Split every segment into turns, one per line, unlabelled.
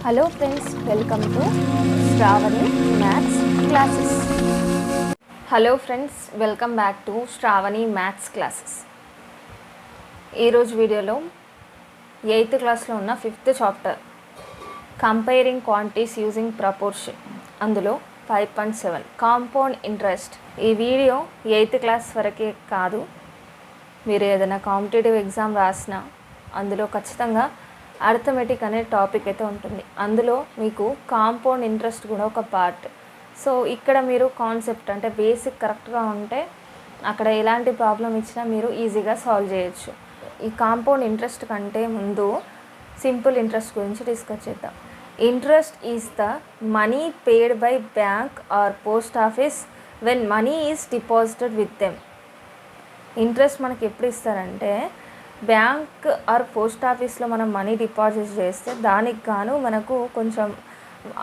Hello friends, welcome to Shravani maths classes. Hello friends, welcome back to Shravani maths classes. ఈరోజు వీడియోలో 8th క్లాస్లో ఉన్న 5th chapter comparing quantities using proportion, అందులో 5.7 compound interest. ఈ video 8th class వరకే కాదు, మీరు ఏదైనా కాంపిటేటివ్ ఎగ్జామ్ రాసినా అందులో ఖచ్చితంగా అర్థమెటిక్ అనే టాపిక్ అయితే ఉంటుంది. అందులో మీకు కాంపౌండ్ ఇంట్రెస్ట్ కూడా ఒక పార్ట్. సో ఇక్కడ మీరు కాన్సెప్ట్ అంటే బేసిక్ కరెక్ట్గా ఉంటే అక్కడ ఎలాంటి ప్రాబ్లం ఇచ్చినా మీరు ఈజీగా సాల్వ్ చేయొచ్చు. ఈ కాంపౌండ్ ఇంట్రెస్ట్ కంటే ముందు సింపుల్ ఇంట్రెస్ట్ గురించి డిస్కస్ చేద్దాం. Interest is the money paid by bank or post office when money is deposited with them. Interest మనకి ఎప్పుడు ఇస్తారంటే బ్యాంక్ ఆర్ పోస్ట్ ఆఫీస్లో మనం మనీ డిపాజిట్ చేస్తే దానికి గాను మనకు కొంచెం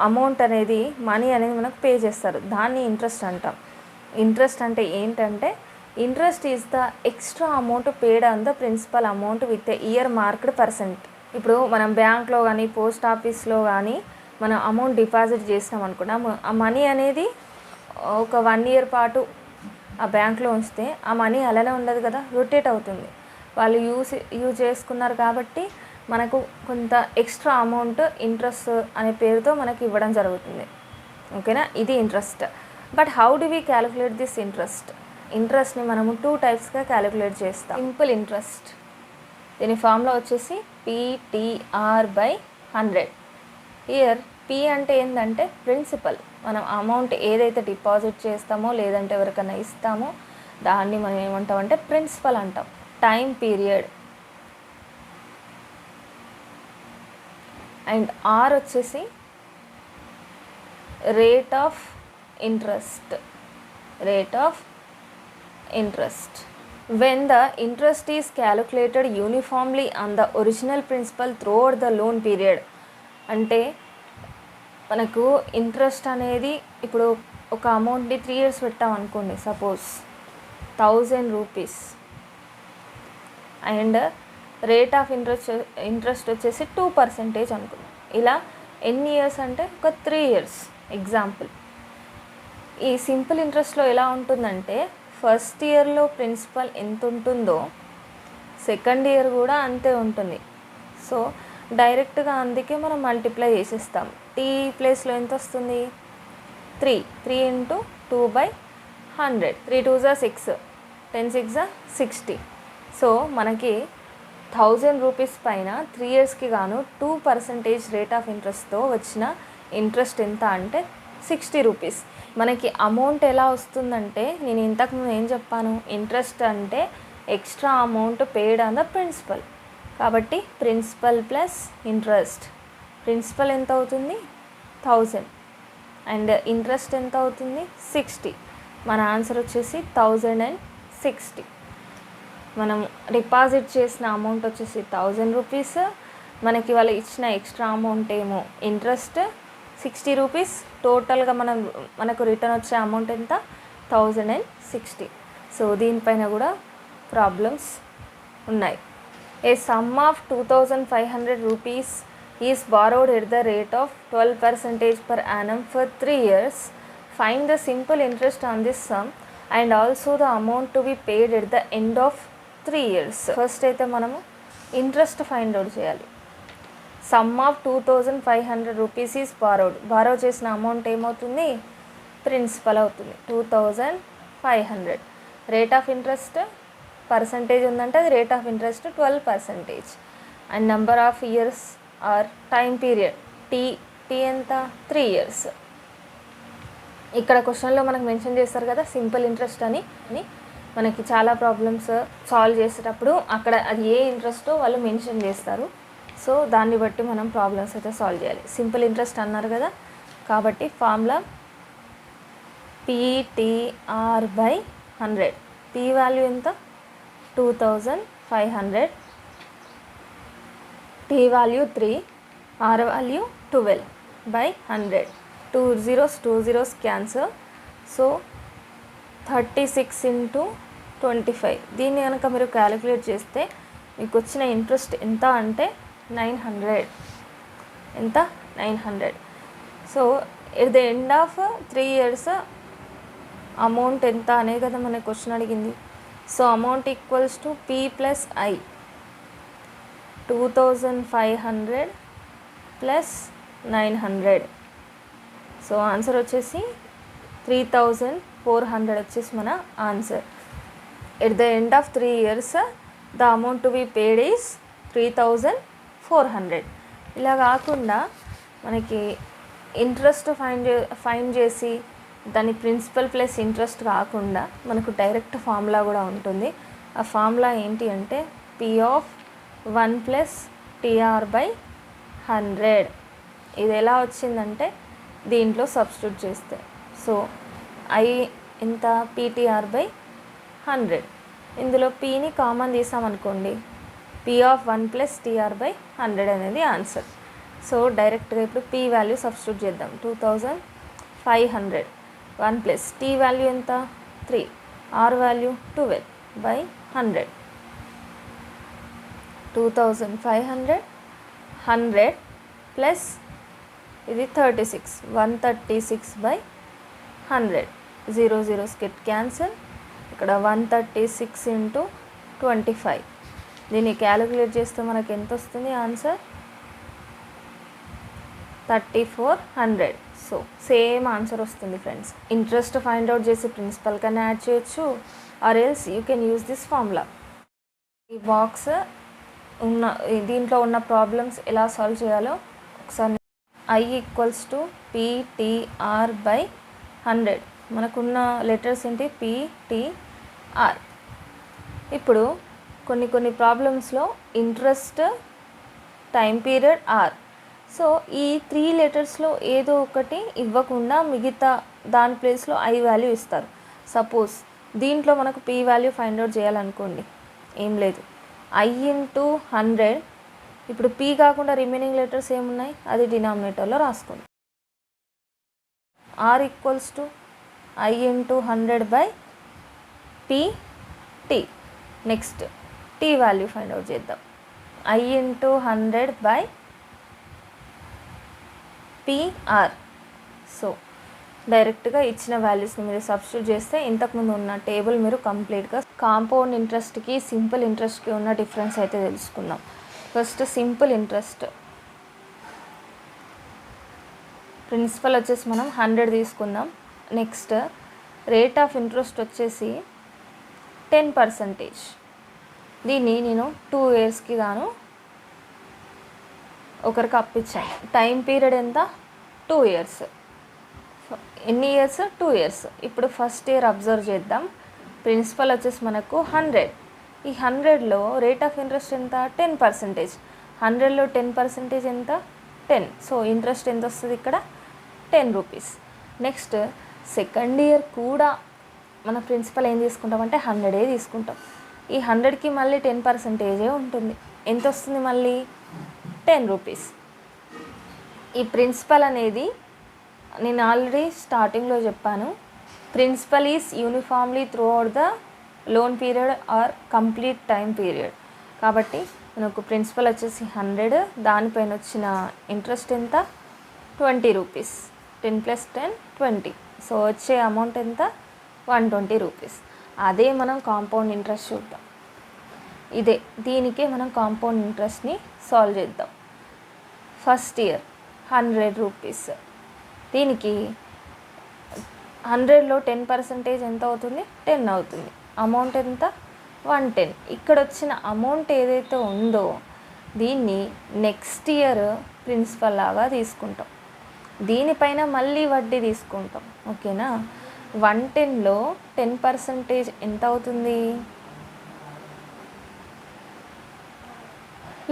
అమౌంట్ అనేది మనీ అనేది మనకు పే చేస్తారు. దాన్ని ఇంట్రెస్ట్ అంటాం. ఇంట్రెస్ట్ అంటే ఏంటంటే interest is the extra amount paid on the principal amount with a year marked percent. ఇప్పుడు మనం బ్యాంక్లో కానీ పోస్ట్ ఆఫీస్లో కానీ మనం అమౌంట్ డిపాజిట్ చేసినాం అనుకున్నాం, ఆ మనీ అనేది ఒక 1 year పాటు ఆ బ్యాంక్లో ఉంచితే ఆ మనీ అలానే ఉండదు కదా, రొటేట్ అవుతుంది. వాళ్ళు యూజ్ చేసుకున్నారు కాబట్టి మనకు కొంత ఎక్స్ట్రా అమౌంట్ ఇంట్రెస్ట్ అనే పేరుతో మనకి ఇవ్వడం జరుగుతుంది. ఓకేనా, ఇది interest. But how do we calculate this interest? ఇంట్రెస్ట్ని మనము 2 typesగా క్యాలిక్యులేట్ చేస్తాం. సింపుల్ ఇంట్రెస్ట్, దీని ఫార్ములా వచ్చేసి PTR/100. హియర్ P అంటే ఏంటంటే ప్రిన్సిపల్. మనం అమౌంట్ ఏదైతే డిపాజిట్ చేస్తామో లేదంటే ఎవరికైనా ఇస్తామో దాన్ని మనం ఏమంటామంటే ప్రిన్సిపల్ అంటాం. టైం పీరియడ్ అండ్ R వచ్చేసి rate of interest. When the interest is calculated uniformly on the original principal throughout the loan period, అంటే మనకు ఇంట్రెస్ట్ అనేది ఇప్పుడు ఒక అమౌంట్ని 3 years పెట్టాం అనుకోండి, suppose 1000 rupees, and rate of interest వచ్చేసి 2% అనుకున్నాం. ఇలా ఎన్ని ఇయర్స్ అంటే ఒక 3 years ఎగ్జాంపుల్. ఈ సింపుల్ ఇంట్రెస్ట్లో ఎలా ఉంటుందంటే ఫస్ట్ ఇయర్లో ప్రిన్సిపల్ ఎంత ఉంటుందో సెకండ్ ఇయర్ కూడా అంతే ఉంటుంది. సో డైరెక్ట్గా అందుకే మనం మల్టిప్లై చేసేస్తాం. టీ ప్లేస్లో ఎంత వస్తుంది? 3 × 2/100. 3 2s are 6, 10 6 are 60. సో మనకి 1000 రూపీస్ పైన 3 yearsకి గాను 2% రేట్ ఆఫ్ ఇంట్రెస్ట్తో వచ్చిన ఇంట్రెస్ట్ ఎంత అంటే 60 రూపీస్. మనకి అమౌంట్ ఎలా వస్తుందంటే నేను ఇంతకుముందు ఏం చెప్పాను, ఇంట్రెస్ట్ అంటే extra amount paid on the principal. కాబట్టి ప్రిన్సిపల్ ప్లస్ ఇంట్రెస్ట్. ప్రిన్సిపల్ ఎంత అవుతుంది? 1000 అండ్ ఇంట్రెస్ట్ ఎంత అవుతుంది? 60. మన ఆన్సర్ వచ్చేసి 1060. మనం డిపాజిట్ చేసిన అమౌంట్ వచ్చేసి 1000 రూపీస్, మనకి వాళ్ళు ఇచ్చిన ఎక్స్ట్రా అమౌంట్ ఏమో ఇంట్రెస్ట్ 60 రూపీస్. టోటల్గా మనకు రిటర్న్ వచ్చే అమౌంట్ ఎంత? 1060. సో దీనిపైన కూడా ప్రాబ్లమ్స్ ఉన్నాయి. A sum of 2500 rupees is borrowed at the rate of 12% per annum for 3 years. Find the simple interest on this sum and also the amount to be paid at the end of 3 years. First అయితే మనము interest find out చేయాలి. Sum of 2500 rupees is borrow చేసిన amount ఏమవుతుంది? Principal అవుతుంది 2500. Rate of interest percentage ఉందంటే అది rate of interest 12%. And number of years or time period T ఎంత? 3 years. ఇక్కడ క్వశ్చన్లో మనకు మెన్షన్ చేస్తారు కదా సింపుల్ ఇంట్రెస్ట్ అని. మనకి చాలా ప్రాబ్లమ్స్ సాల్వ్ చేసేటప్పుడు అక్కడ అది ఏ ఇంట్రెస్టో వాళ్ళు మెన్షన్ చేస్తారు. సో దాన్ని బట్టి మనం ప్రాబ్లమ్స్ అయితే సాల్వ్ చేయాలి. సింపుల్ ఇంట్రెస్ట్ అన్నారు కదా, కాబట్టి ఫార్ములా PTR/100. P వాల్యూ ఎంత? 2500. T value 3, R value 12/100. 2 zeros cancer. So 36 × 25. దీన్ని కనుక మీరు క్యాలిక్యులేట్ చేస్తే మీకు వచ్చిన ఇంట్రెస్ట్ ఎంత అంటే 900. ఎంత? 900. So at the end of 3 years amount ఎంత అనే కదా మన క్వశ్చన్ అడిగింది. So amount equals to P plus I, 2500 plus 900. So answer వచ్చేసి 3400 వచ్చేసి మన answer. At the end of 3 years the amount to be paid is 3400. ఇలా కాకుండా మనకి ఇంట్రెస్ట్ ఫైండ్ చేసి దాని ప్రిన్సిపల్ ప్లస్ ఇంట్రెస్ట్ కాకుండా మనకు డైరెక్ట్ ఫార్ములా కూడా ఉంటుంది. ఆ ఫార్ములా ఏంటి అంటే P(1 + TR/100). ఇది ఎలా వచ్చిందంటే దీంట్లో సబ్స్టిట్యూట్ చేస్తే, సో I ఎంత PTR/100. ఇందులో Pని కామన్ తీసామనుకోండి, P(1 + TR/100) అనేది ఆన్సర్. సో డైరెక్ట్గా ఇప్పుడు P వాల్యూ సబ్స్టిట్యూట్ చేద్దాం. 2500 1 ప్లస్ T వాల్యూ ఎంత 3, R వాల్యూ 12/100. 2500 100 ప్లస్ ఇది 36, 136/100. 0 0s గెట్ క్యాన్సల్. ఇక్కడ 136 × 25. దీన్ని క్యాలిక్యులేట్ చేస్తే మనకి ఎంత వస్తుంది ఆన్సర్? 3400. సో సేమ్ ఆన్సర్ వస్తుంది ఫ్రెండ్స్. ఇంట్రెస్ట్ ఫైండ్ అవుట్ చేసి ప్రిన్సిపల్ కన్నా యాడ్ చేయొచ్చు, or else you can use this formula. ఈ బాక్స్ ఉన్న దీంట్లో ఉన్న ప్రాబ్లమ్స్ ఎలా సాల్వ్ చేయాలో ఒకసారి. I = PTR/100. మనకున్న లెటర్స్ ఏంటి? PTR. ఇప్పుడు కొన్ని ప్రాబ్లమ్స్లో interest, time period, R. So ఈ 3 లెటర్స్లో ఏదో ఒకటి ఇవ్వకుండా మిగతా దాని ప్లేస్లో I వాల్యూ ఇస్తారు. సపోజ్ దీంట్లో మనకు P వాల్యూ ఫైండ్ అవుట్ చేయాలనుకోండి, ఏం లేదు, I × 100. ఇప్పుడు P కాకుండా రిమైనింగ్ లెటర్స్ ఏమున్నాయి అది డినామినేటర్లో రాసుకోండి. R = I × 100/PT. Next T value find out చేద్దాం. I × 100/PR. సో డైరెక్ట్గా ఇచ్చిన వాల్యూస్ని మీరు సబ్స్టిట్యూట్ చేస్తే ఇంతకుముందు ఉన్న టేబుల్ మీరు కంప్లీట్గా. కాంపౌండ్ ఇంట్రెస్ట్కి సింపుల్ ఇంట్రెస్ట్కి ఉన్న డిఫరెన్స్ అయితే తెలుసుకుందాం. ఫస్ట్ సింపుల్ ఇంట్రెస్ట్ ప్రిన్సిపల్ వచ్చేసి మనం 100 తీసుకుందాం. నెక్స్ట్ రేట్ ఆఫ్ ఇంట్రెస్ట్ వచ్చేసి 10%. దీన్ని నేను 2 yearsకి గాను ఒకరికి అప్పించాను. టైం పీరియడ్ ఎంత? 2 years. ఎన్ని ఇయర్స్? 2 years. ఇప్పుడు ఫస్ట్ ఇయర్ అబ్జర్వ్ చేద్దాం. ప్రిన్సిపల్ వచ్చేసి మనకు 100. ఈ 100లో రేట్ ఆఫ్ ఇంట్రెస్ట్ ఎంత? 10%. 100లో 10% ఎంత? 10. సో ఇంట్రెస్ట్ ఎంత వస్తుంది ఇక్కడ? 10 రూపీస్. నెక్స్ట్ సెకండ్ ఇయర్ కూడా మన ప్రిన్సిపల్ ఏం తీసుకుంటామంటే 100 తీసుకుంటాం. ఈ 100కి మళ్ళీ 10% ఉంటుంది. ఎంత వస్తుంది మళ్ళీ? 10 రూపీస్. ఈ ప్రిన్సిపల్ అనేది నేను ఆల్రెడీ స్టార్టింగ్లో చెప్పాను, principal is uniformly throughout the loan period or complete time period. కాబట్టి మనకు ప్రిన్సిపల్ వచ్చేసి 100, దానిపైన వచ్చిన ఇంట్రెస్ట్ ఎంత? 20 రూపీస్. 10 + 10 20. సో వచ్చే అమౌంట్ ఎంత? 120 రూపీస్. అదే మనం కాంపౌండ్ ఇంట్రెస్ట్ చూద్దాం. దీనికే మనం కాంపౌండ్ ఇంట్రెస్ట్ని సాల్వ్ చేద్దాం. First year 100 rupees. దీనికి 100లో 10% ఎంత అవుతుంది? 10 అవుతుంది. అమౌంట్ ఎంత? 110. ఇక్కడ వచ్చిన అమౌంట్ ఏదైతే ఉందో దీన్ని నెక్స్ట్ ఇయర్ ప్రిన్సిపల్ లాగా తీసుకుంటాం. దీనిపైన మళ్ళీ వడ్డీ తీసుకుంటాం. ఓకేనా? 110లో 10% ఎంత అవుతుంది?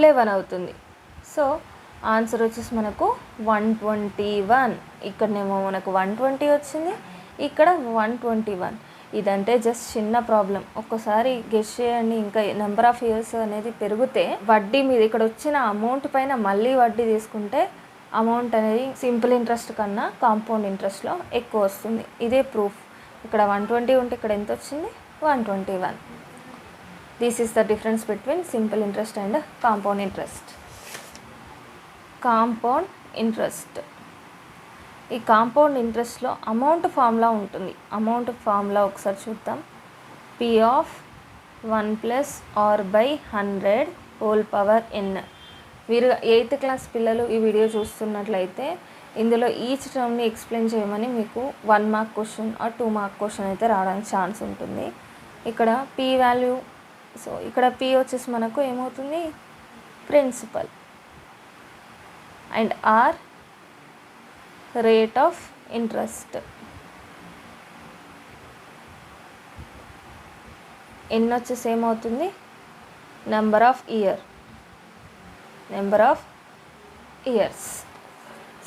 11 అవుతుంది. సో ఆన్సర్ వచ్చేసి మనకు 121. ఇక్కడనేమో మనకు 120 వచ్చింది, ఇక్కడ 121. ఇదంటే జస్ట్ చిన్న ప్రాబ్లం. ఒక్కసారి గెస్ చేయండి. ఇంకా నెంబర్ ఆఫ్ ఇయర్స్ అనేది పెరిగితే వడ్డీ మీద ఇక్కడ వచ్చిన అమౌంట్ పైన మళ్ళీ వడ్డీ తీసుకుంటే అమౌంట్ అనేది సింపుల్ ఇంట్రెస్ట్ కన్నా కాంపౌండ్ ఇంట్రెస్ట్లో ఎక్కువ వస్తుంది. ఇదే ప్రూఫ్. ఇక్కడ 120 ఉంటే ఇక్కడ ఎంత వచ్చింది? 121. This is the difference between simple interest and compound interest. Compound interest. ఈ కాంపౌండ్ ఇంట్రెస్ట్లో అమౌంట్ ఫార్ములా ఉంటుంది. అమౌంట్ ఫార్ములా ఒకసారి చూద్దాం. P of 1 plus r by 100 whole power n. మీరు 8th క్లాస్ పిల్లలు ఈ వీడియో చూస్తున్నట్లయితే ఇందులో ఈచ్ టర్మ్ని ఎక్స్ప్లెయిన్ చేయమని మీకు 1 mark question or 2 mark question అయితే రావడానికి ఛాన్స్ ఉంటుంది. ఇక్కడ P వాల్యూ, సో ఇక్కడ P వచ్చేసి మనకు ఏమవుతుంది, principal, and R rate of interest. N వచ్చేసి ఏమవుతుంది, నెంబర్ ఆఫ్ ఇయర్స్.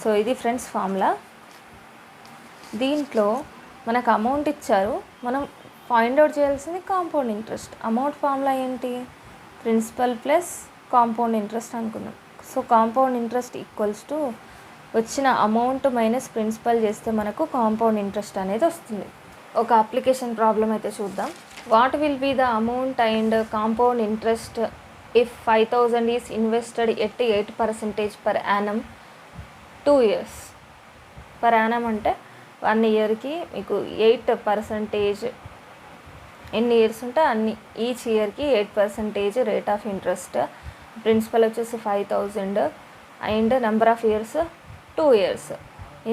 సో ఇది ఫ్రెండ్స్ ఫార్ములా. దీంట్లో మనకు అమౌంట్ ఇచ్చారు, మనం ఫైండ్ అవుట్ చేయాల్సింది కాంపౌండ్ ఇంట్రెస్ట్. అమౌంట్ ఫార్ములా ఏంటి, ప్రిన్సిపల్ ప్లస్ కాంపౌండ్ ఇంట్రెస్ట్ అనుకున్నాం. So compound interest equals to వచ్చిన అమౌంట్ మైనస్ ప్రిన్సిపల్ చేస్తే మనకు కాంపౌండ్ ఇంట్రెస్ట్ అనేది వస్తుంది. ఒక అప్లికేషన్ ప్రాబ్లం అయితే చూద్దాం. What will be the amount and compound interest if 5,000 is invested at 8% per annum 2 years. Per annum అంటే 1 ఇయర్కి మీకు 8%, ఎన్ని ఇయర్స్ ఉంటే అన్ని, ఈచ్ ఇయర్కి 8% రేట్ ఆఫ్ ఇంట్రెస్ట్. ప్రిన్సిపల్ వచ్చేసి 5,000 and number of years 2 years.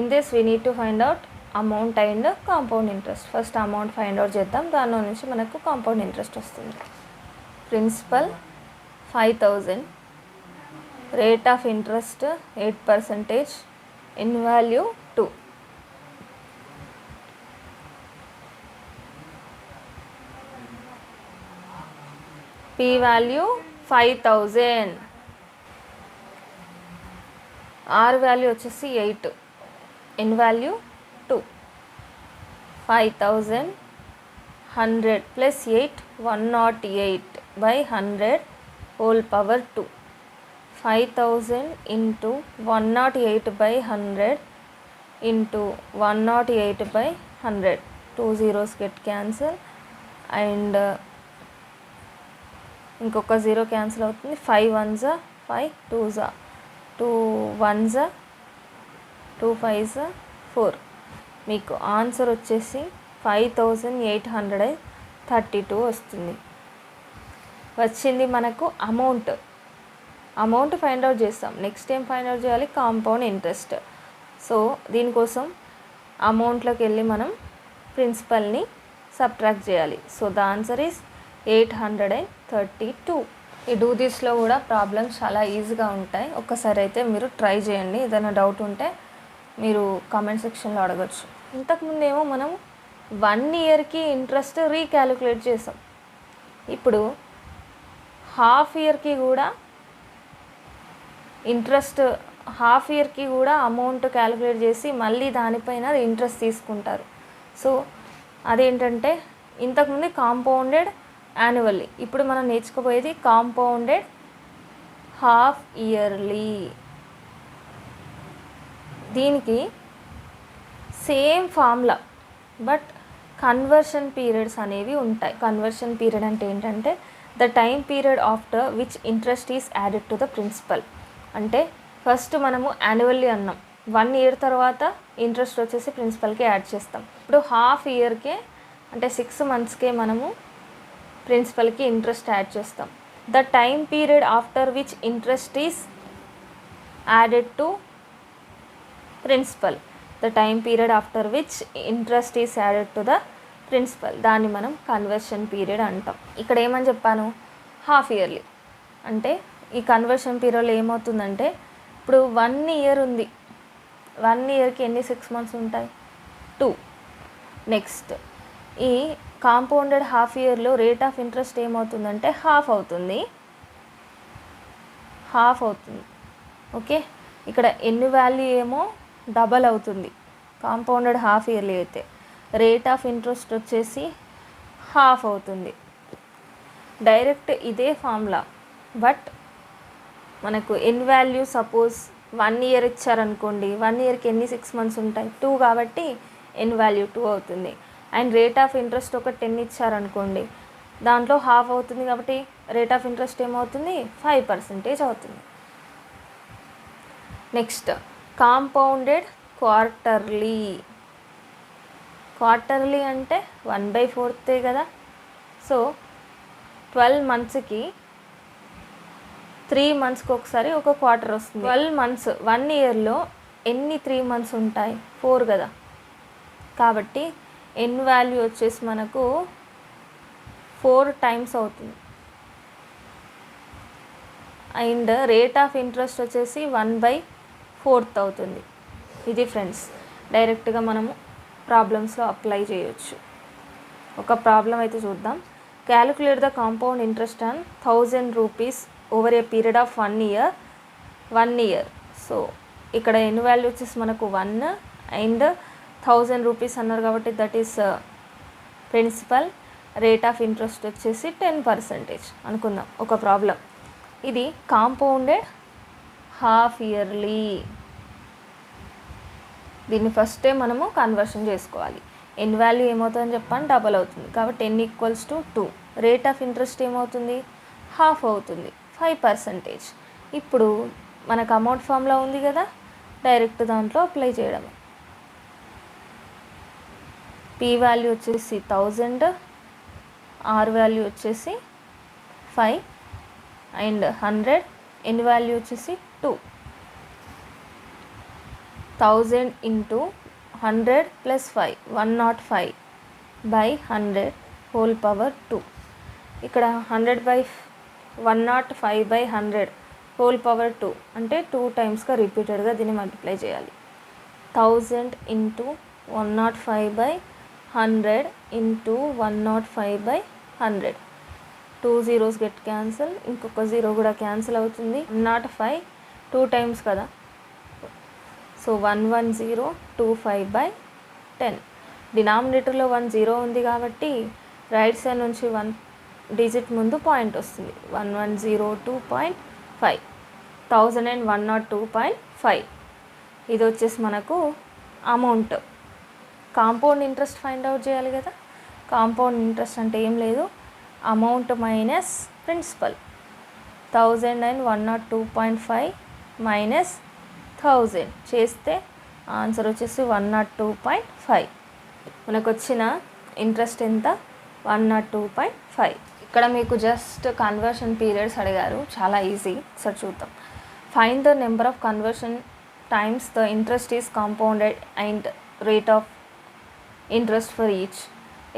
In this we need to find out amount and compound interest. First amount find out చేద్దాం, దానిలో నుంచి మనకు కాంపౌండ్ ఇంట్రెస్ట్ వస్తుంది. Principal 5,000, rate of interest 8%, n value 2. P value 5,000, R value వచ్చేసి 8, n value 2. 5,000 100 plus 8 108 by 100 whole power 2. 5,000 into 108 by 100 into 108 by 100. 2 zeros get cancel and ఇంకొక 0 cancel అవుతుంది. 5 1s 5, 2s 2 1s 2 5s 4. మీకు answer వచ్చేసి 5,832 వస్తుంది. వచ్చింది మనకు amount find out చేస్తాం. Next ఏం ఫైండ్ అవుట్ చేయాలి, కాంపౌండ్ ఇంట్రెస్ట్. సో దీనికోసం అమౌంట్లోకి వెళ్ళి మనం ప్రిన్సిపల్ని సబ్ట్రాక్ట్ చేయాలి. So the answer is 832. ఈ డూ దిస్లో కూడా ప్రాబ్లమ్స్ చాలా ఈజీగా ఉంటాయి. ఒక్కసారి అయితే మీరు ట్రై చేయండి. ఏదైనా డౌట్ ఉంటే మీరు కామెంట్ సెక్షన్లో అడగచ్చు. ఇంతకుముందేమో మనం 1 ఇయర్కి ఇంట్రెస్ట్ రీక్యాలిక్యులేట్ చేసాం. ఇప్పుడు హాఫ్ ఇయర్కి కూడా ఇంట్రెస్ట్, హాఫ్ ఇయర్కి కూడా అమౌంట్ క్యాలిక్యులేట్ చేసి మళ్ళీ దానిపైన ఇంట్రెస్ట్ తీసుకుంటారు. సో అదేంటంటే ఇంతకుముందు కాంపౌండెడ్ యాన్యువల్లీ, ఇప్పుడు మనం నేర్చుకోబోయేది కాంపౌండెడ్ హాఫ్ ఇయర్లీ. దీనికి same formula but conversion periods అనేవి ఉంటాయి. కన్వర్షన్ పీరియడ్ అంటే ఏంటంటే the time period after which interest is added to the principal. అంటే ఫస్ట్ మనము యాన్యువల్లీ అన్నాం, 1 ఇయర్ తర్వాత ఇంట్రెస్ట్ వచ్చేసి ప్రిన్సిపల్కి యాడ్ చేస్తాం. ఇప్పుడు హాఫ్ ఇయర్కే అంటే 6 monthsకే మనము ప్రిన్సిపల్కి ఇంట్రెస్ట్ యాడ్ చేస్తాం. The time period after which interest is added to principal. The time period after which interest is added to the principal, దాన్ని మనం కన్వర్షన్ పీరియడ్ అంటాం. ఇక్కడ ఏమని చెప్పాను, హాఫ్ ఇయర్లీ. అంటే ఈ కన్వర్షన్ పీరియడ్లో ఏమవుతుందంటే ఇప్పుడు 1 ఇయర్ ఉంది, 1 ఇయర్కి ఎన్ని 6 months ఉంటాయి, 2. నెక్స్ట్ ఈ కాంపౌండెడ్ హాఫ్ ఇయర్లో రేట్ ఆఫ్ ఇంట్రెస్ట్ ఏమవుతుందంటే హాఫ్ అవుతుంది. ఓకే, ఇక్కడ ఎన్ని వాల్యూ ఏమో డబల్ అవుతుంది. కాంపౌండెడ్ హాఫ్ ఇయర్లీ అయితే రేట్ ఆఫ్ ఇంట్రెస్ట్ వచ్చేసి హాఫ్ అవుతుంది. డైరెక్ట్ ఇదే ఫార్ములా, బట్ మనకు ఎన్ వాల్యూ సపోజ్ 1 ఇయర్ ఇచ్చారనుకోండి, 1 ఇయర్కి ఎన్ని 6 months ఉంటాయి, 2 కాబట్టి ఎన్ వాల్యూ 2 అవుతుంది. అండ్ రేట్ ఆఫ్ ఇంట్రెస్ట్ ఒక 10 ఇచ్చారనుకోండి, దాంట్లో హాఫ్ అవుతుంది కాబట్టి రేట్ ఆఫ్ ఇంట్రెస్ట్ ఏమవుతుంది, 5% అవుతుంది. Next compounded quarterly. క్వార్టర్లీ అంటే 1/4 కదా. సో 12 మంత్స్కి 3 మంత్స్కి ఒకసారి ఒక క్వార్టర్ వస్తుంది. 12 మంత్స్ 1 ఇయర్లో ఎన్ని 3 మంత్స్ ఉంటాయి? 4 కదా. కాబట్టి ఎన్ వాల్యూ వచ్చేసి మనకు 4 టైమ్స్ అవుతుంది. అండ్ రేట్ ఆఫ్ ఇంట్రెస్ట్ వచ్చేసి 1/4 అవుతుంది. ఇది ఫ్రెండ్స్ డైరెక్ట్గా మనము ప్రాబ్లమ్స్లో అప్లై చేయొచ్చు. ఒక ప్రాబ్లం అయితే చూద్దాం. Calculate the compound interest on 1000 rupees over a period of 1 year. So ఇక్కడ ఎన్ వాల్యూ వచ్చేసి మనకు 1 అండ్ 1000 రూపీస్ అన్నారు కాబట్టి that is principal. Rate of interest వచ్చేసి 10% అనుకుందాం. ఒక ప్రాబ్లం ఇది కాంపౌండెడ్ హాఫ్ ఇయర్లీ. దీన్ని ఫస్టే మనము కన్వర్షన్ చేసుకోవాలి. ఎన్ వాల్యూ ఏమవుతుందని చెప్పండి, డబల్ అవుతుంది కాబట్టి n = 2. రేట్ ఆఫ్ ఇంట్రెస్ట్ ఏమవుతుంది? హాఫ్ అవుతుంది, 5%. ఇప్పుడు మనకు అమౌంట్ ఫామ్లో ఉంది కదా, డైరెక్ట్ దాంట్లో అప్లై చేయడం. పీ వాల్యూ వచ్చేసి 1000, ఆర్ వాల్యూ వచ్చేసి 5 అండ్ 100, ఎన్ వాల్యూ వచ్చేసి 2. 1000 into 100 plus 5, 105/100 whole power 2. ఇక్కడ 105/100 whole power 2 అంటే 2 టైమ్స్గా రిపీటెడ్గా దీన్ని మల్టిప్లై చేయాలి. 1000 into 105/100 into 105/100. 2 zeros get cancel, ఇంకొక 0 కూడా క్యాన్సిల్ అవుతుంది. 105 2 టైమ్స్ కదా, సో 11025/10. డినామినేటర్లో 1 0 ఉంది కాబట్టి రైట్ సైడ్ నుంచి 1 డిజిట్ ముందు పాయింట్ వస్తుంది. 1102.5, 1102.5. ఇది వచ్చేసి మనకు amount. Compound interest find out చేయాలి కదా. కాంపౌండ్ ఇంట్రెస్ట్ అంటే ఏం లేదు, అమౌంట్ మైనస్ ప్రిన్సిపల్. 1102.5 మైనస్ 1000 చేస్తే ఆన్సర్ వచ్చేసి 102.5. మనకు వచ్చిన ఇంట్రెస్ట్ ఎంత? 102.5. ఇక్కడ మీకు జస్ట్ కన్వర్షన్ పీరియడ్స్ అడిగారు, చాలా ఈజీ. సార్ చూద్దాం. Find the number of conversion times the interest is compounded and rate of interest for each.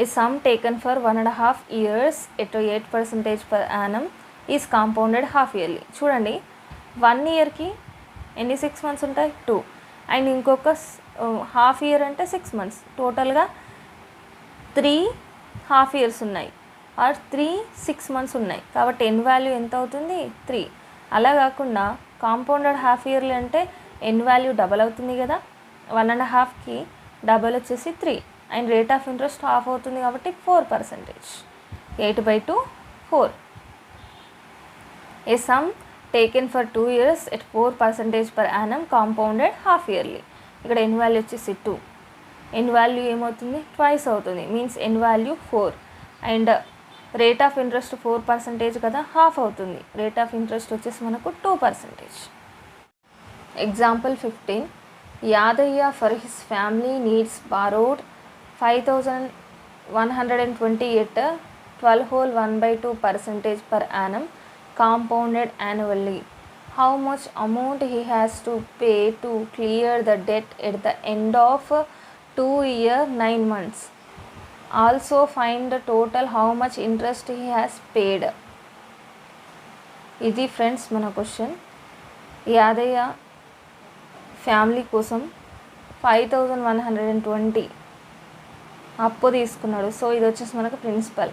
A some taken for 1.5 years at 8% per annum is compounded half yearly. చూడండి, 1 ఇయర్కి ఎన్ని 6 months ఉంటాయి? 2. And ఇంకొక half year అంటే 6 months. టోటల్గా 3 half years ఉన్నాయి, are 3 6 months ఉన్నాయి. కాబట్టి ఎన్ వాల్యూ ఎంత అవుతుంది? 3. అలా కాకుండా కాంపౌండెడ్ హాఫ్ ఇయర్లీ అంటే ఎన్ వాల్యూ డబల్ అవుతుంది కదా. 1.5కి డబల్ వచ్చేసి 3 and rate of interest half అవుతుంది కాబట్టి 4%. 8/2 4. A sum taken for 2 years at 4% per annum compounded half yearly. ఇక్కడ ఎన్ వాల్యూ వచ్చేసి 2, ఎన్ వాల్యూ ఏమవుతుంది? ట్వైస్ అవుతుంది, means N value 4 and rate of interest 4% కదా, హాఫ్ అవుతుంది. రేట్ ఆఫ్ ఇంట్రెస్ట్ వచ్చేసి మనకు 2%. Example 15. Yadaiah for his family needs borrowed 5120 at 12.1/2% per annum compounded annually. How much amount he has to pay to clear the debt at the end of 2 years 9 months? Also find the total how much interest he has paid. ఇది friends మన question. Yadaiah family కోసం 5120 అప్పు తీసుకున్నాడు. So ఇది వచ్చేసి మనకు principal.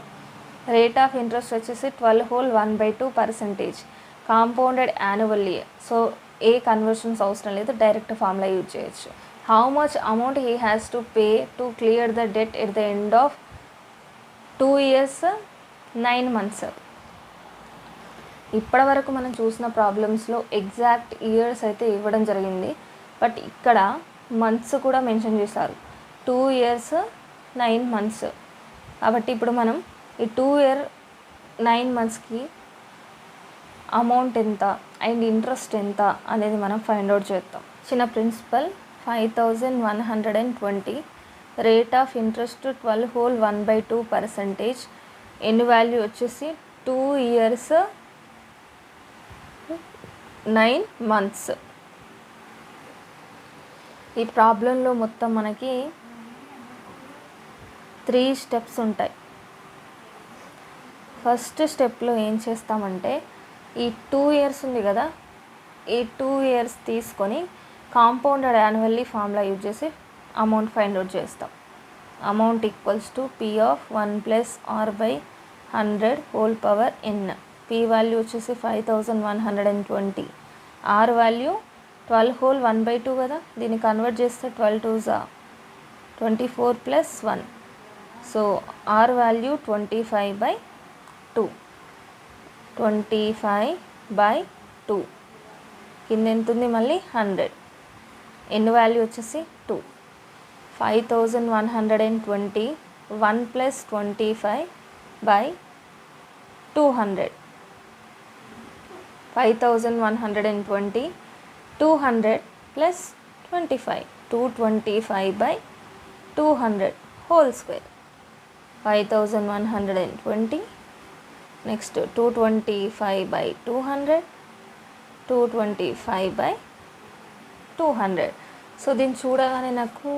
Rate of interest వచ్చేసి 12.1/2%, compounded annually. So ఏ conversions అవసరం లేదు, డైరెక్ట్ ఫార్ములా యూజ్ చేయొచ్చు. How much amount he has to pay to clear the debt at the end of 2 years 9 months. ఇప్పటి వరకు మనం చూసిన ప్రాబ్లమ్స్లో ఎగ్జాక్ట్ ఇయర్స్ అయితే ఇవ్వడం జరిగింది, బట్ ఇక్కడ మంత్స్ కూడా మెన్షన్ చేశారు. 2 years 9 months. కాబట్టి ఇప్పుడు మనం ఈ 2 year 9 monthsకి అమౌంట్ ఎంత అండ్ ఇంట్రెస్ట్ ఎంత అనేది మనం ఫైండ్ అవుట్ చేద్దాం. ఇచ్చిన principal 5120, rate of interest 12 whole 1/2%, n value వచ్చేసి 2 years 9 months. ఈ ప్రాబ్లంలో మొత్తం మనకి 3 steps ఉంటాయి. ఫస్ట్ స్టెప్లో ఏం చేస్తామంటే ఈ 2 years ఉంది కదా, ఈ 2 years తీసుకొని కాంపౌండెడ్ యాన్యువల్లీ ఫార్ములా యూజ్ చేసి అమౌంట్ ఫైండ్ అవుట్ చేస్తాం. Amount equals to P of 1 + R/100 whole power n. P value వచ్చేసి 5120, R వాల్యూ 12 హోల్ 1/2 కదా, దీన్ని కన్వర్ట్ చేస్తే 12 2s 24 + 1. సో R వాల్యూ 25/2, 25/2 కింద ఎంత ఉంది మళ్ళీ 100. ఎన్ వాల్యూ వచ్చేసి 2. 5120 1 + 25/200. 5120 200 + 25, 225/200 హోల్ స్క్వేర్. 5120 నెక్స్ట్ 225/200, 225/200. సో దీన్ని చూడగానే నాకు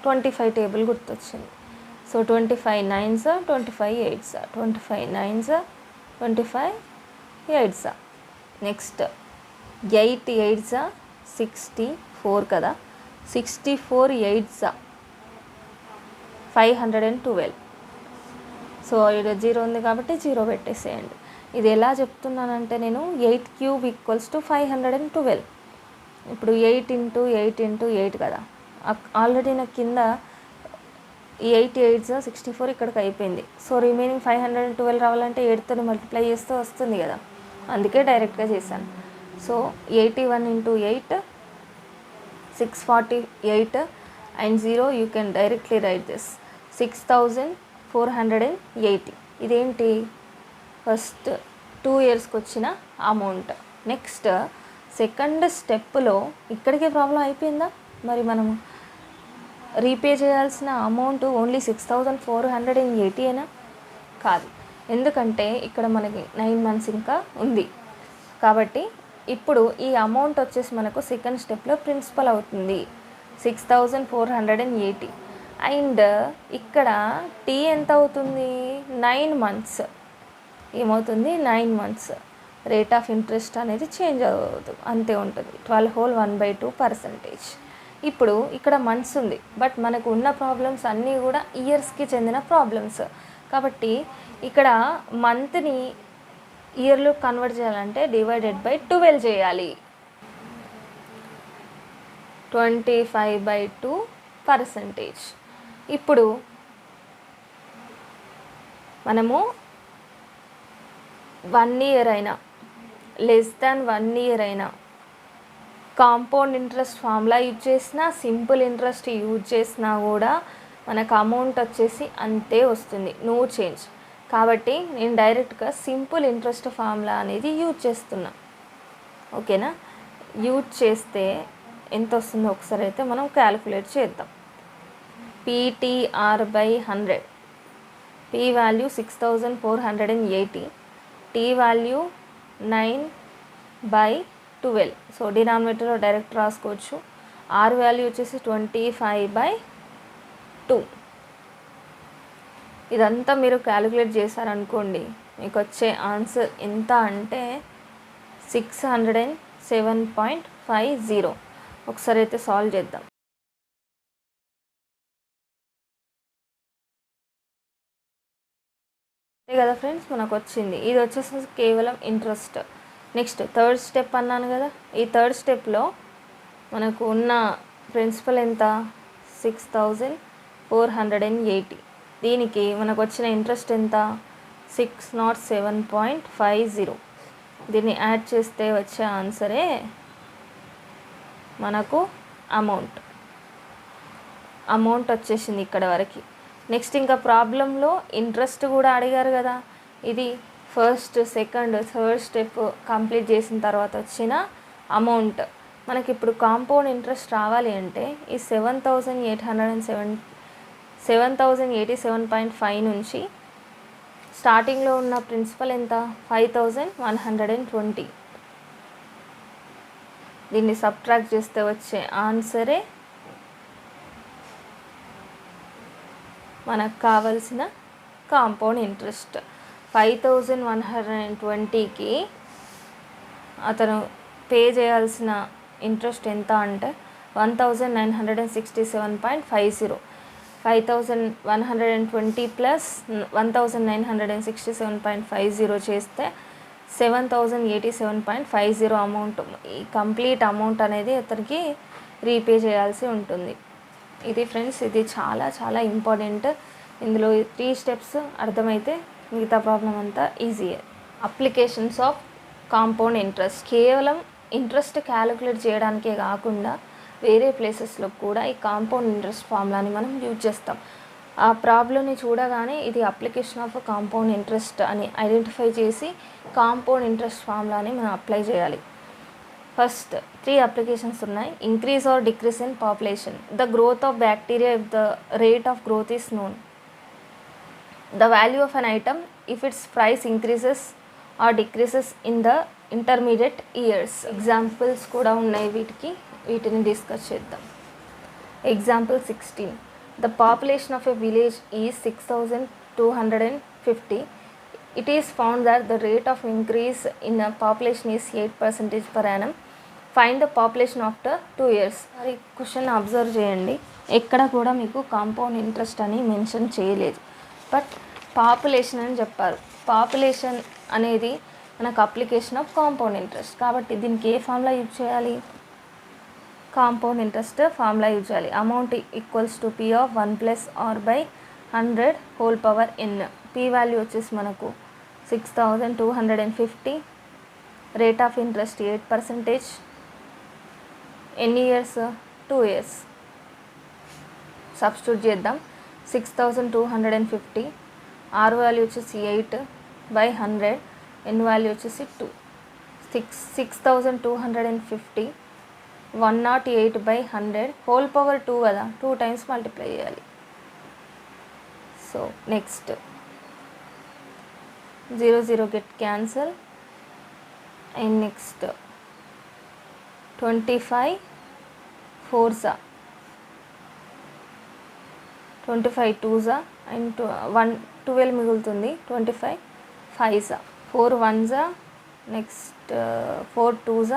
25 టేబుల్ గుర్తొచ్చింది. So 25 9s 25 8s, 25 9s 25 8s. Next 8 8s 64 కదా, 64 8s 512. సో ఇక్కడ 0 ఉంది కాబట్టి 0 పెట్టేసేయండి. ఇది ఎలా చెప్తున్నానంటే నేను 8 cube = 512. ఇప్పుడు 8 × 8 × 8 కదా, ఆల్రెడీ నాకు కింద 8 8s 64 ఇక్కడికి అయిపోయింది. సో రిమైనింగ్ 512 రావాలంటే 8తో మల్టిప్లై చేస్తే వస్తుంది కదా, అందుకే డైరెక్ట్గా చేశాను. So 81 × 8 648 and 0 you can directly right this 6480. ఇదేంటి ఫస్ట్ 2 yearsకి వచ్చిన అమౌంట్. నెక్స్ట్ సెకండ్ స్టెప్లో ఇక్కడికే ప్రాబ్లం అయిపోయిందా, మరి మనము రీపే చేయాల్సిన అమౌంట్ ఓన్లీ 6480 కాదు, ఎందుకంటే ఇక్కడ మనకి 9 months ఇంకా ఉంది కాబట్టి ఇప్పుడు ఈ అమౌంట్ వచ్చేసి మనకు సెకండ్ స్టెప్లో ప్రిన్సిపల్ అవుతుంది 6480. అండ్ ఇక్కడ టీ ఎంత అవుతుంది 9 months. ఏమవుతుంది 9 months. రేట్ ఆఫ్ ఇంట్రెస్ట్ అనేది చేంజ్ అవుతుంది, అంతే ఉంటుంది 12 హోల్ 1/2%. ఇప్పుడు ఇక్కడ మంత్స్ ఉంది, బట్ మనకు ఉన్న ప్రాబ్లమ్స్ అన్నీ కూడా ఇయర్స్కి చెందిన ప్రాబ్లమ్స్ కాబట్టి ఇక్కడ మంత్ని ఇయర్లో కన్వర్ట్ చేయాలంటే /12 చేయాలి. 25/2%. ఇప్పుడు మనము 1 year అయినా <<1 year అయినా కాంపౌండ్ ఇంట్రెస్ట్ ఫార్ములా యూజ్ చేసినా సింపుల్ ఇంట్రెస్ట్ యూజ్ చేసినా కూడా మనకు అమౌంట్ వచ్చేసి అంతే వస్తుంది, నో చేంజ్. కాబట్టి నేను డైరెక్ట్గా సింపుల్ ఇంట్రెస్ట్ ఫార్ములా అనేది యూజ్ చేస్తున్నా. ఓకేనా, యూజ్ చేస్తే ఎంత వస్తుందో ఒకసారి అయితే మనం క్యాలిక్యులేట్ చేద్దాం. PTR/100, P value 6480, T value 9/12. So డినామినేటర్లో డైరెక్ట్ రాసుకోవచ్చు. R వాల్యూ వచ్చేసి 25/2. ఇదంతా మీరు క్యాలిక్యులేట్ చేశారనుకోండి, మీకు వచ్చే ఆన్సర్ ఎంత అంటే 607.50. ఒకసారి అయితే సాల్వ్ చేద్దాం. అంతే కదా ఫ్రెండ్స్, మనకు వచ్చింది. ఇది వచ్చేసి కేవలం ఇంట్రెస్ట్. నెక్స్ట్ థర్డ్ స్టెప్ అన్నాను కదా, ఈ థర్డ్ స్టెప్లో మనకు ఉన్న ప్రిన్సిపల్ ఎంత 6480. దీనికి మనకు వచ్చిన ఇంట్రెస్ట్ ఎంత 607.50. దీన్ని యాడ్ చేస్తే వచ్చే ఆన్సరే మనకు అమౌంట్ వచ్చేసింది ఇక్కడ వరకు. నెక్స్ట్ ఇంకా ప్రాబ్లంలో ఇంట్రెస్ట్ కూడా అడిగారు కదా, ఇది first second third step complete చేసిన తర్వాత వచ్చిన అమౌంట్ మనకి ఇప్పుడు కాంపౌండ్ ఇంట్రెస్ట్ రావాలి అంటే ఈ 7,087.5 నుంచి స్టార్టింగ్లో ఉన్న ప్రిన్సిపల్ ఎంత 5,120. దీన్ని సబ్ట్రాక్ట్ చేస్తే వచ్చే ఆన్సరే మనకు కావాల్సిన కాంపౌండ్ ఇంట్రెస్ట్. 5,120కి అతను పే చేయాల్సిన ఇంట్రెస్ట్ ఎంత అంటే 1,967.50. 5,120 ప్లస్ 1,967.50 చేస్తే 7,087.50 అమౌంట్. ఈ కంప్లీట్ అమౌంట్ అనేది అతనికి రీపే చేయాల్సి ఉంటుంది. ఇది ఫ్రెండ్స్, ఇది చాలా చాలా ఇంపార్టెంట్. ఇందులో 3 స్టెప్స్ అర్థమైతే మిగతా ప్రాబ్లం అంతా ఈజీయే. అప్లికేషన్స్ ఆఫ్ కాంపౌండ్ ఇంట్రెస్ట్ కేవలం ఇంట్రెస్ట్ క్యాలిక్యులేట్ చేయడానికే కాకుండా వేరే ప్లేసెస్లో కూడా ఈ కాంపౌండ్ ఇంట్రెస్ట్ ఫార్ములాని మనం యూజ్ చేస్తాం. ఆ ప్రాబ్లమ్ని చూడగానే ఇది అప్లికేషన్ ఆఫ్ కాంపౌండ్ ఇంట్రెస్ట్ అని ఐడెంటిఫై చేసి కాంపౌండ్ ఇంట్రెస్ట్ ఫార్ములాని మనం అప్లై చేయాలి. ఫస్ట్ 3 అప్లికేషన్స్ ఉన్నాయి. Increase or decrease in population. The growth of bacteria if the rate of growth is known. The value of an item if its price increases or decreases in the intermediate years. Examples కూడా ఉన్నాయి వీటిని discuss చేద్దాం. Example 16. The population of a village is 6,250. It is found that the rate of increase in the population is 8% per annum. Find the population after 2 years. మరి question observe చేయండి, ఎక్కడ కూడా మీకు compound interest అని mention చేయలేదు, but population అని చెప్పారు. Population అనేది మనకు అప్లికేషన్ ఆఫ్ కాంపౌండ్ ఇంట్రెస్ట్ కాబట్టి దీనికి ఏ ఫార్ములా యూజ్ చేయాలి? కాంపౌండ్ ఇంట్రెస్ట్ ఫార్ములా యూజ్ చేయాలి. Amount equals to P of 1 + R/100 whole power n. P value వచ్చేసి మనకు 6,250. Rate of interest 8%. ఎన్ని ఇయర్స్? 2 years. సబ్స్టిట్యూట్ చేద్దాం. 6,250 R వాల్యూ వచ్చేసి 8/100, n వాల్యూ వచ్చేసి 2. 6,250 108/100 హోల్ పవర్ 2 కదా, 2 times మల్టిప్లై చేయాలి. So next 0 0 get cancel and next 25 4s 25 2s and 12 మిగులుతుంది. 25 5s 4 1s next 4 2s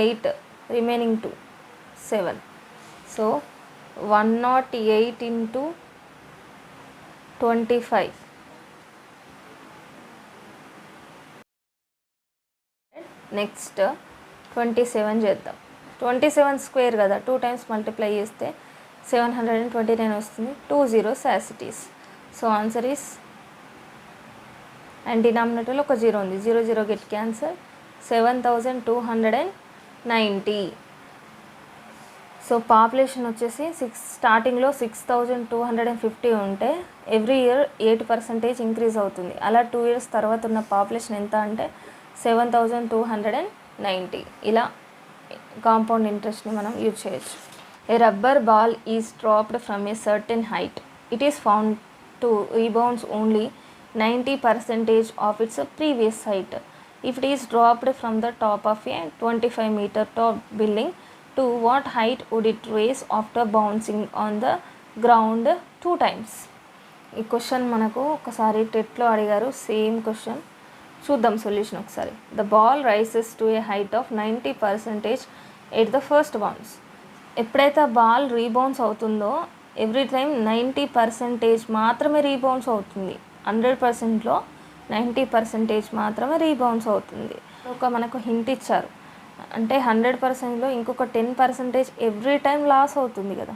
8 remaining 2 7. So 108 into 25. Next 27 చేద్దాం. 27 square కదా, 2 times multiply చేస్తే 729 వస్తుంది. 2 zeros as it is. So answer is, and డినామినేటర్లో ఒక 0 ఉంది. 0 0 గెట్ క్యాన్సల్. 7,290. సో పాపులేషన్ వచ్చేసి స్టార్టింగ్లో 6,250 ఉంటే ఎవ్రీ ఇయర్ 8% ఇంక్రీజ్ అవుతుంది. అలా 2 years తర్వాత ఉన్న పాపులేషన్ ఎంత అంటే 7,290. ఇలా కాంపౌండ్ ఇంట్రెస్ట్ని మనం యూజ్ చేయొచ్చు. A rubber ball is dropped from a certain height. It is found to rebounds only 90% of its previous height. If it is dropped from the top of a 25-meter tall building, to what height would it raise after bouncing on the ground 2 times? ఈ question మనకు ఒకసారి టెట్లో అడిగారు, same question. చూద్దాం solution ఒకసారి. The ball rises to A height of 90% at the first bounce. ఎప్పుడైతే ball rebounds అవుతుందో every time 90% మాత్రమే రీబౌన్స్ అవుతుంది. 100%లో 90% మాత్రమే రీబౌన్స్ అవుతుంది. మనకు హింట్ ఇచ్చారు, అంటే 100%లో ఇంకొక 10% ఎవ్రీ టైం లాస్ అవుతుంది కదా.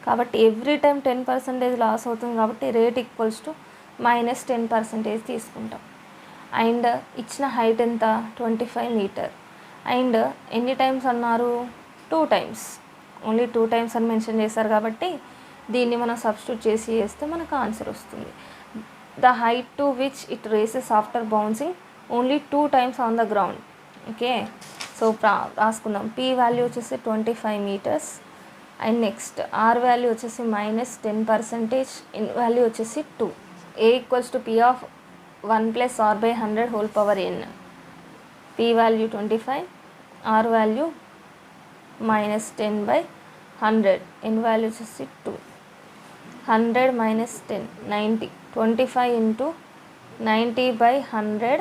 కాబట్టి ఎవ్రీ టైం 10% లాస్ అవుతుంది కాబట్టి రేట్ ఈక్వల్స్ టు -10% తీసుకుంటాం. అండ్ ఇచ్చిన హైట్ ఎంత? 25 meter. అండ్ ఎన్ని టైమ్స్ అన్నారు? 2 times. ఓన్లీ 2 times అని మెన్షన్ చేశారు కాబట్టి దీన్ని మనం సబ్స్టిట్యూట్ చేస్తే మనకు ఆన్సర్ వస్తుంది. The height to which it races after bouncing only 2 times on the ground. Okay, so రాసుకుందాం. పీ వాల్యూ వచ్చేసి 25 meters. And next R value వచ్చేసి -10%, ఇన్ వాల్యూ వచ్చేసి 2. A equals to P of 1 + r/100 whole power n. P value 25, R value -10/100, N value వచ్చేసి 2. 100 - 10 90. 25 × 90/100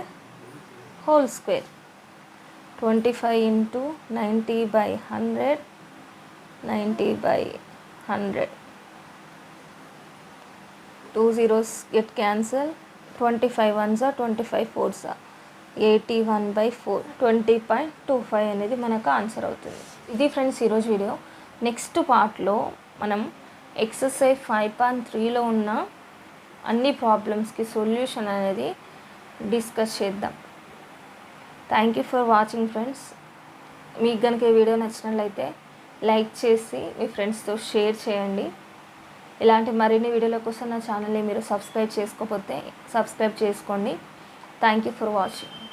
whole square. 25 × 90/100 90/100. 2 zeros get cancel. 25 ones are 25 fours are 81/4. 20.25 అనేది మనకు answer అవుతుంది. ఇది friends ఈరోజు video. Next పార్ట్లో మనం ఎక్సర్సైజ్ 5.3లో ఉన్న అన్ని ప్రాబ్లమ్స్కి సొల్యూషన్ అనేది డిస్కస్ చేద్దాం. Thank you for watching friends. మీకు కనుక ఈ వీడియో నచ్చినట్లయితే లైక్ చేసి మీ ఫ్రెండ్స్తో షేర్ చేయండి. ఇలాంటి మరిన్ని వీడియోల కోసం నా ఛానల్ని మీరు సబ్స్క్రైబ్ చేసుకోకపోతే సబ్స్క్రైబ్ చేసుకోండి. Thank you for watching.